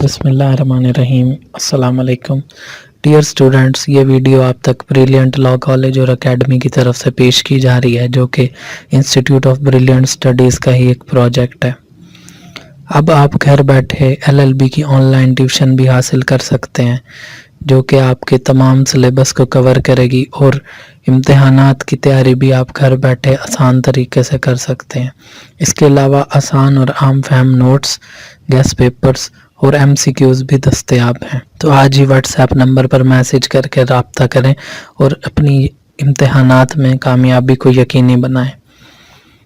बिस्मिल्लाहिर्रहमानिर्रहीम। अस्सलाम वालेकुम डियर स्टूडेंट्स, ये वीडियो आप तक ब्रिलियंट लॉ कॉलेज और एकेडमी की तरफ से पेश की जा रही है, जो कि इंस्टीट्यूट ऑफ ब्रिलियंट स्टडीज़ का ही एक प्रोजेक्ट है। अब आप घर बैठे एलएलबी की ऑनलाइन ट्यूशन भी हासिल कर सकते हैं, जो कि आपके तमाम सिलेबस को कवर करेगी और इम्तिहानात की तैयारी भी आप घर बैठे आसान तरीके से कर सकते हैं। इसके अलावा आसान और आम फहम नोट्स, गेस्ट पेपर्स और एमसीक्यूज़ भी दस्तयाब हैं। तो आज ही व्हाट्सएप नंबर पर मैसेज करके रब्ता करें और अपनी इम्तिहानात में कामयाबी को यकीनी बनाएं।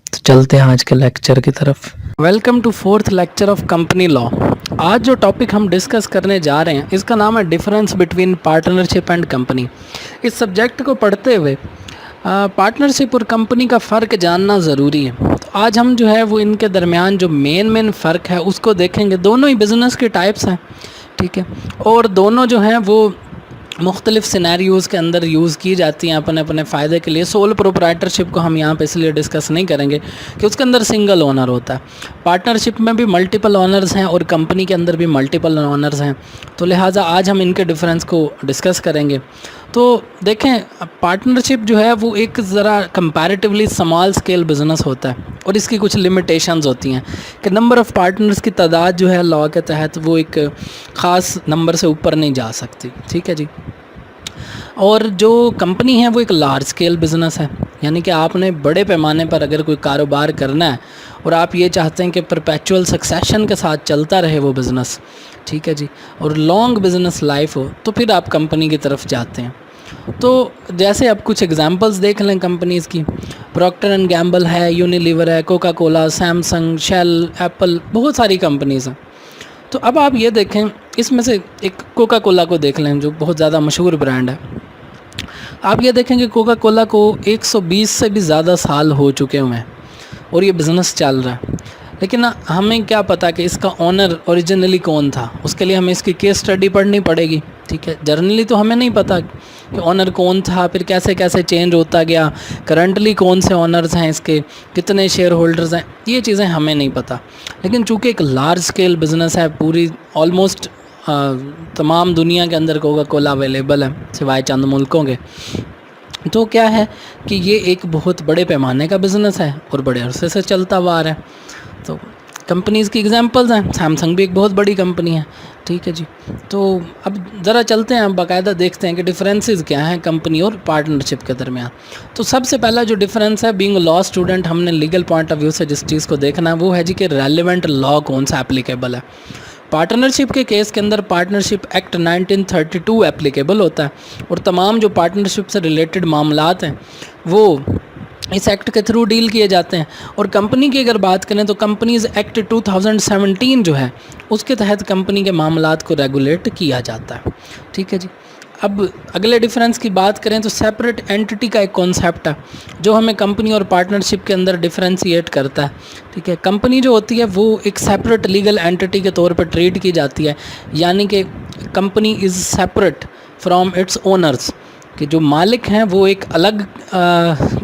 तो चलते हैं आज के लेक्चर की तरफ। Welcome to fourth lecture of company law. आज जो टॉपिक हम डिस्कस करने जा रहे हैं इसका नाम है difference between partnership and company. इस सब्जेक्ट को पढ़ते हुए पार्टनरशिप और कंपनी का फ़र्क जानना ज़रूरी है। तो आज हम जो है वो इनके दरमियान जो मेन फ़र्क है उसको देखेंगे। दोनों ही बिज़नेस के टाइप्स हैं, ठीक है, और दोनों जो हैं वो मुख्तलिफ़ सिनेरियोज़ के अंदर यूज़ की जाती हैं अपने अपने फ़ायदे के लिए। सोल प्रोप्राइटरशिप को हम यहाँ पे इसलिए डिस्कस नहीं करेंगे कि उसके अंदर सिंगल ओनर होता है। पार्टनरशिप में भी मल्टीपल ओनर्स हैं और कंपनी के अंदर भी मल्टीपल ओनर्स हैं, तो लिहाजा आज हम इनके डिफरेंस को डिस्कस करेंगे। तो देखें, पार्टनरशिप जो है वो एक ज़रा कंपैरेटिवली स्मॉल स्केल बिज़नेस होता है और इसकी कुछ लिमिटेशंस होती हैं कि नंबर ऑफ़ पार्टनर्स की तादाद जो है लॉ के तहत वो एक ख़ास नंबर से ऊपर नहीं जा सकती, ठीक है जी। और जो कंपनी है वो एक लार्ज स्केल बिज़नेस है, यानी कि आपने बड़े पैमाने पर अगर कोई कारोबार करना है और आप ये चाहते हैं कि परपेचुअल सक्सेशन के साथ चलता रहे वो बिज़नेस, ठीक है जी, और लॉन्ग बिज़नेस लाइफ हो, तो फिर आप कंपनी की तरफ जाते हैं। तो जैसे अब कुछ एग्जांपल्स देख लें कंपनीज़ की। प्रॉक्टर एंड गैम्बल है, यूनिलीवर है, Coca Cola, Samsung, Shell, Apple, बहुत सारी कंपनीज़ हैं। तो अब आप ये देखें, इसमें से एक कोका कोला को देख लें जो बहुत ज़्यादा मशहूर ब्रांड है। आप ये देखेंगे कोका कोला को 120 से भी ज़्यादा साल हो चुके हुए हैं और ये बिज़नेस चल रहा है, लेकिन हमें क्या पता कि इसका ओनर ओरिजिनली कौन था। उसके लिए हमें इसकी केस स्टडी पढ़नी पड़ेगी, ठीक है। जर्नली तो हमें नहीं पता कि ओनर कौन था, फिर कैसे कैसे चेंज होता गया, करंटली कौन से ओनर्स हैं इसके, कितने शेयर होल्डर्स हैं, ये चीज़ें हमें नहीं पता। लेकिन चूँकि एक लार्ज स्केल बिज़नेस है, पूरी ऑलमोस्ट तमाम दुनिया के अंदर कोका कोला अवेलेबल है सिवाय चंद मुल्कों के, तो क्या है कि ये एक बहुत बड़े पैमाने का बिज़नेस है और बड़े अरसे से चलता हुआ आ रहा है। तो कंपनीज़ की एग्जांपल्स हैं, सैमसंग भी एक बहुत बड़ी कंपनी है, ठीक है जी। तो अब ज़रा चलते हैं, बाकायदा देखते हैं कि डिफरेंसेस क्या हैं कंपनी और पार्टनरशिप के दरमियान। तो सबसे पहला जो डिफरेंस है, बीइंग लॉ स्टूडेंट हमने लीगल पॉइंट ऑफ व्यू से जिस चीज़ को देखना है वो है जी कि रेलेवेंट लॉ कौन सा एप्लीकेबल है। पार्टनरशिप के केस के अंदर पार्टनरशिप एक्ट 1932 एप्लीकेबल होता है और तमाम जो पार्टनरशिप से रिलेटेड मामलात हैं वो इस एक्ट के थ्रू डील किए जाते हैं। और कंपनी की अगर बात करें तो कंपनीज़ एक्ट 2017 जो है उसके तहत कंपनी के मामलात को रेगुलेट किया जाता है, ठीक है जी। अब अगले डिफरेंस की बात करें तो सेपरेट एंटिटी का एक कॉन्सेप्ट है जो हमें कंपनी और पार्टनरशिप के अंदर डिफरेंशिएट करता है, ठीक है। कंपनी जो होती है वो एक सेपरेट लीगल एंटिटी के तौर पर ट्रीट की जाती है, यानी कि company is separate from its owners, कि जो मालिक हैं वो एक अलग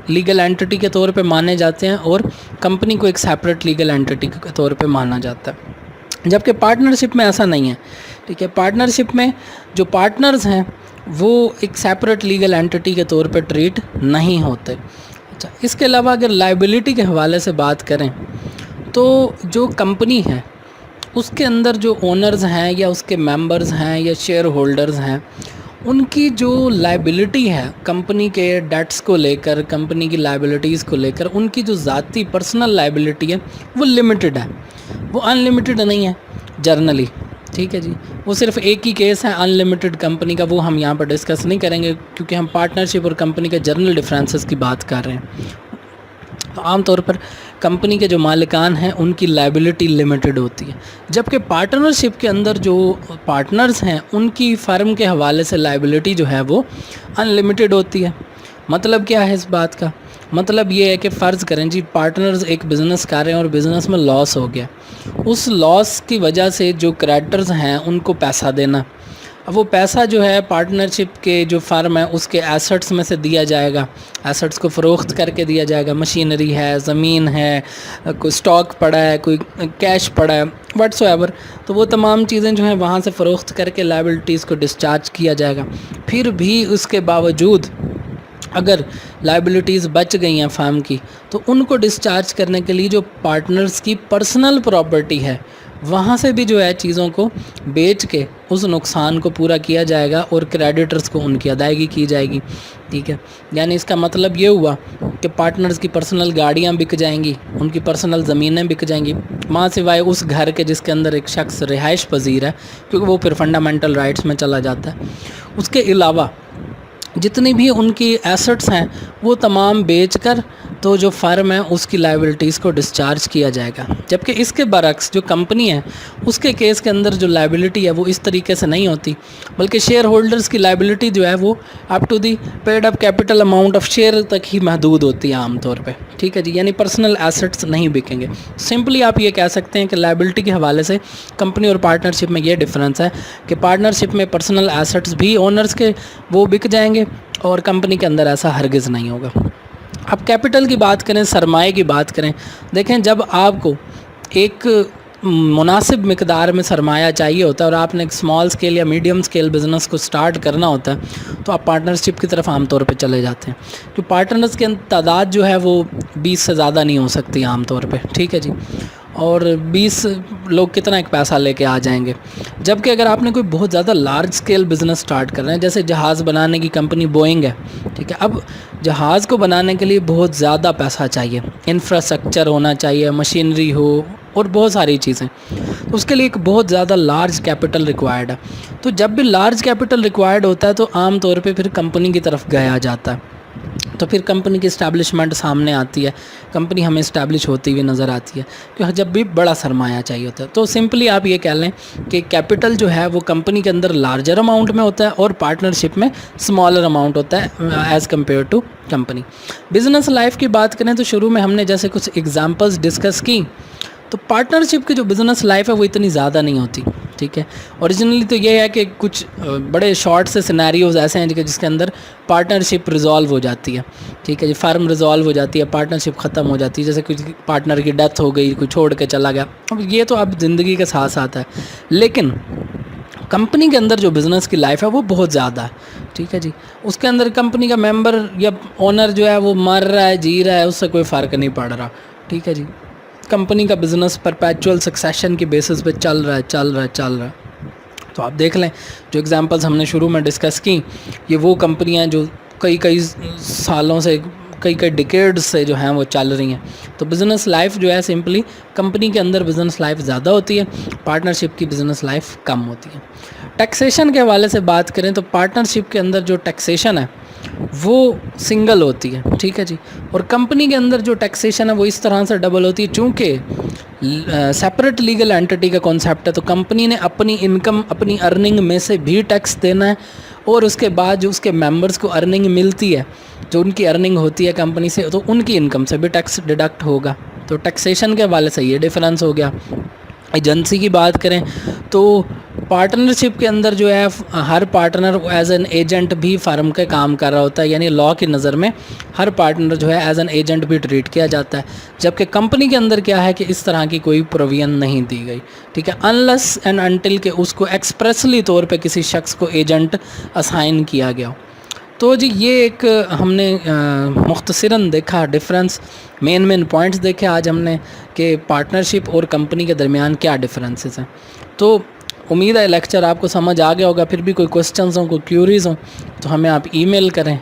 लीगल एंटिटी के तौर पे माने जाते हैं और कंपनी को एक सेपरेट लीगल एंटिटी के तौर पे माना जाता है। जबकि पार्टनरशिप में ऐसा नहीं है, ठीक है। पार्टनरशिप में जो पार्टनर्स हैं वो एक सेपरेट लीगल एंटिटी के तौर पे ट्रीट नहीं होते। अच्छा, इसके अलावा अगर लायबिलिटी के हवाले से बात करें तो जो कंपनी है उसके अंदर जो ओनर्स हैं या उसके मेंबर्स हैं या शेयर होल्डर्स हैं, उनकी जो लायबिलिटी है कंपनी के डेट्स को लेकर, कंपनी की लायबिलिटीज़ को लेकर, उनकी जो ज़ाती पर्सनल लायबिलिटी है वो लिमिटेड है, वो अनलिमिटेड नहीं है जर्नली, ठीक है जी। वो सिर्फ एक ही केस है अनलिमिटेड कंपनी का, वो हम यहाँ पर डिस्कस नहीं करेंगे क्योंकि हम पार्टनरशिप और कंपनी के जर्नल डिफरेंसेस की बात कर रहे हैं। तो आमतौर पर कंपनी के जो मालिकान हैं उनकी लायबिलिटी लिमिटेड होती है, जबकि पार्टनरशिप के अंदर जो पार्टनर्स हैं उनकी फर्म के हवाले से लायबिलिटी जो है वो अनलिमिटेड होती है। मतलब क्या है इस बात का? मतलब ये है कि फ़र्ज़ करें जी पार्टनर्स एक बिज़नेस कर रहे हैं और बिज़नेस में लॉस हो गया, उस लॉस की वजह से जो क्रेडिटर्स हैं उनको पैसा देना, اب وہ پیسہ جو ہے پارٹنرشپ کے جو فرم ہے اس کے ایسٹس میں سے دیا جائے گا، ایسٹس کو فروخت کر کے دیا جائے گا، مشینری ہے، زمین ہے، کوئی سٹاک پڑا ہے، کوئی کیش پڑا ہے، واٹس ایور، تو وہ تمام چیزیں جو ہیں وہاں سے فروخت کر کے لائبلٹیز کو ڈسچارج کیا جائے گا۔ پھر بھی اس کے باوجود اگر لائبلٹیز بچ گئی ہیں فرم کی تو ان کو ڈسچارج کرنے کے لیے جو پارٹنرز کی پرسنل پراپرٹی ہے وہاں سے بھی جو ہے چیزوں کو بیچ کے اس نقصان کو پورا کیا جائے گا اور کریڈیٹرز کو ان کی ادائیگی کی جائے گی، ٹھیک ہے۔ یعنی اس کا مطلب یہ ہوا کہ پارٹنرز کی پرسنل گاڑیاں بک جائیں گی، ان کی پرسنل زمینیں بک جائیں گی، ماں سوائے اس گھر کے جس کے اندر ایک شخص رہائش پذیر ہے، کیونکہ وہ پھر فنڈامنٹل رائٹس میں چلا جاتا ہے۔ اس کے علاوہ جتنی بھی ان کی ایسٹس ہیں وہ تمام بیچ کر تو جو فرم ہے اس کی لائبلٹیز کو ڈسچارج کیا جائے گا۔ جبکہ اس کے برعکس جو کمپنی ہے اس کے کیس کے اندر جو لائبلٹی ہے وہ اس طریقے سے نہیں ہوتی، بلکہ شیئر ہولڈرز کی لائبلٹی جو ہے وہ up to the paid up capital amount of share تک ہی محدود ہوتی ہے عام طور پہ، ٹھیک ہے جی، یعنی پرسنل ایسٹس نہیں بکیں گے۔ سمپلی آپ یہ کہہ سکتے ہیں کہ لائبلٹی کے حوالے سے کمپنی اور پارٹنرشپ میں یہ ڈفرینس ہے کہ پارٹنرشپ میں پرسنل ایسٹس بھی اونرز کے وہ بک جائیں گے اور کمپنی کے اندر ایسا ہرگز نہیں ہوگا۔ اب کیپٹل کی بات کریں، سرمائے کی بات کریں، دیکھیں جب آپ کو ایک مناسب مقدار میں سرمایہ چاہیے ہوتا ہے اور آپ نے ایک اسمال اسکیل یا میڈیم اسکیل بزنس کو سٹارٹ کرنا ہوتا ہے تو آپ پارٹنرشپ کی طرف عام طور پہ چلے جاتے ہیں، تو پارٹنرز کی تعداد جو ہے وہ 20 سے زیادہ نہیں ہو سکتی عام طور پہ، ٹھیک ہے جی، اور 20 لوگ کتنا ایک پیسہ لے کے آ جائیں گے۔ جبکہ اگر آپ نے کوئی بہت زیادہ لارج اسکیل بزنس سٹارٹ کرنا ہے، جیسے جہاز بنانے کی کمپنی بوئنگ ہے، ٹھیک ہے، اب جہاز کو بنانے کے لیے بہت زیادہ پیسہ چاہیے، انفراسٹرکچر ہونا چاہیے، مشینری ہو اور بہت ساری چیزیں، تو اس کے لیے ایک بہت زیادہ لارج کیپٹل ریکوائرڈ ہے۔ تو جب بھی لارج کیپٹل ریکوائرڈ ہوتا ہے تو عام طور پہ پھر کمپنی کی طرف گیا جاتا ہے، تو پھر کمپنی کی اسٹیبلشمنٹ سامنے آتی ہے، کمپنی ہمیں اسٹیبلش ہوتی ہوئی نظر آتی ہے، کہ جب بھی بڑا سرمایہ چاہیے ہوتا ہے۔ تو سمپلی آپ یہ کہہ لیں کہ کیپٹل جو ہے وہ کمپنی کے اندر لارجر اماؤنٹ میں ہوتا ہے اور پارٹنرشپ میں اسمالر اماؤنٹ ہوتا ہے as compare to company. Business life کی بات کریں تو شروع میں ہم نے جیسے کچھ ایگزامپلس ڈسکس کی، تو پارٹنرشپ کی جو بزنس لائف ہے وہ اتنی زیادہ نہیں ہوتی، ٹھیک ہے۔ اوریجنلی تو یہ ہے کہ کچھ بڑے شارٹ سے سینیریوز ایسے ہیں جس کے اندر پارٹنرشپ ریزالو ہو جاتی ہے، ٹھیک ہے جی، فرم ریزالو ہو جاتی ہے، پارٹنرشپ ختم ہو جاتی ہے، جیسے کچھ پارٹنر کی ڈیتھ ہو گئی، کوئی چھوڑ کے چلا گیا، اب یہ تو اب زندگی کے ساتھ ساتھ ہے، لیکن کمپنی کے اندر جو بزنس کی لائف ہے وہ بہت زیادہ ہے، ٹھیک ہے جی۔ اس کے اندر کمپنی کا ممبر یا اونر جو ہے وہ مر رہا ہے، جی رہا ہے، اس سے کوئی فرق نہیں پڑ رہا، ٹھیک ہے جی۔ کمپنی کا بزنس پرپیچول سکسیشن کی بیسس پہ چل رہا ہے۔ تو آپ دیکھ لیں جو ایگزامپلس ہم نے شروع میں ڈسکس کی، یہ وہ کمپنیاں جو کئی سالوں سے، کئی ڈیکیڈ سے جو ہیں وہ چل رہی ہیں۔ تو بزنس لائف جو ہے سمپلی کمپنی کے اندر بزنس لائف زیادہ ہوتی ہے، پارٹنرشپ کی بزنس لائف کم ہوتی ہے۔ ٹیکسیشن کے حوالے سے بات کریں تو پارٹنرشپ کے اندر جو ٹیکسیشن ہے وہ سنگل ہوتی ہے، ٹھیک ہے جی، اور کمپنی کے اندر جو ٹیکسیشن ہے وہ اس طرح سے ڈبل ہوتی ہے، چونکہ سیپریٹ لیگل اینٹی کا کانسیپٹ ہے، تو کمپنی نے اپنی انکم، اپنی ارننگ میں سے بھی ٹیکس دینا ہے، اور اس کے بعد جو اس کے ممبرز کو ارننگ ملتی ہے، جو ان کی ارننگ ہوتی ہے کمپنی سے، تو ان کی انکم سے بھی ٹیکس ڈیڈکٹ ہوگا۔ تو ٹیکسیشن کے حوالے سے یہ ڈفرینس ہو گیا۔ ایجنسی کی بات کریں تو پارٹنرشپ کے اندر جو ہے ہر پارٹنر ایز این ایجنٹ بھی فرم کے کام کر رہا ہوتا ہے، یعنی لاء کی نظر میں ہر پارٹنر جو ہے ایز این ایجنٹ بھی ٹریٹ کیا جاتا ہے، جبکہ کمپنی کے اندر کیا ہے کہ اس طرح کی کوئی پروویژن نہیں دی گئی، ٹھیک ہے، انلیس اینڈ انٹل کہ اس کو ایکسپریسلی طور پہ کسی شخص کو ایجنٹ اسائن کیا گیا ہو۔ تو جی یہ ایک ہم نے مختصراً دیکھا ڈفرینس، مین پوائنٹس دیکھے آج ہم نے کہ پارٹنرشپ اور کمپنی کے درمیان کیا ڈفرینسز ہیں۔ تو امید ہے لیکچر آپ کو سمجھ آ گیا ہوگا، پھر بھی کوئی کوسچنز ہوں، کوئی کیوریز ہوں تو ہمیں آپ ای میل کریں۔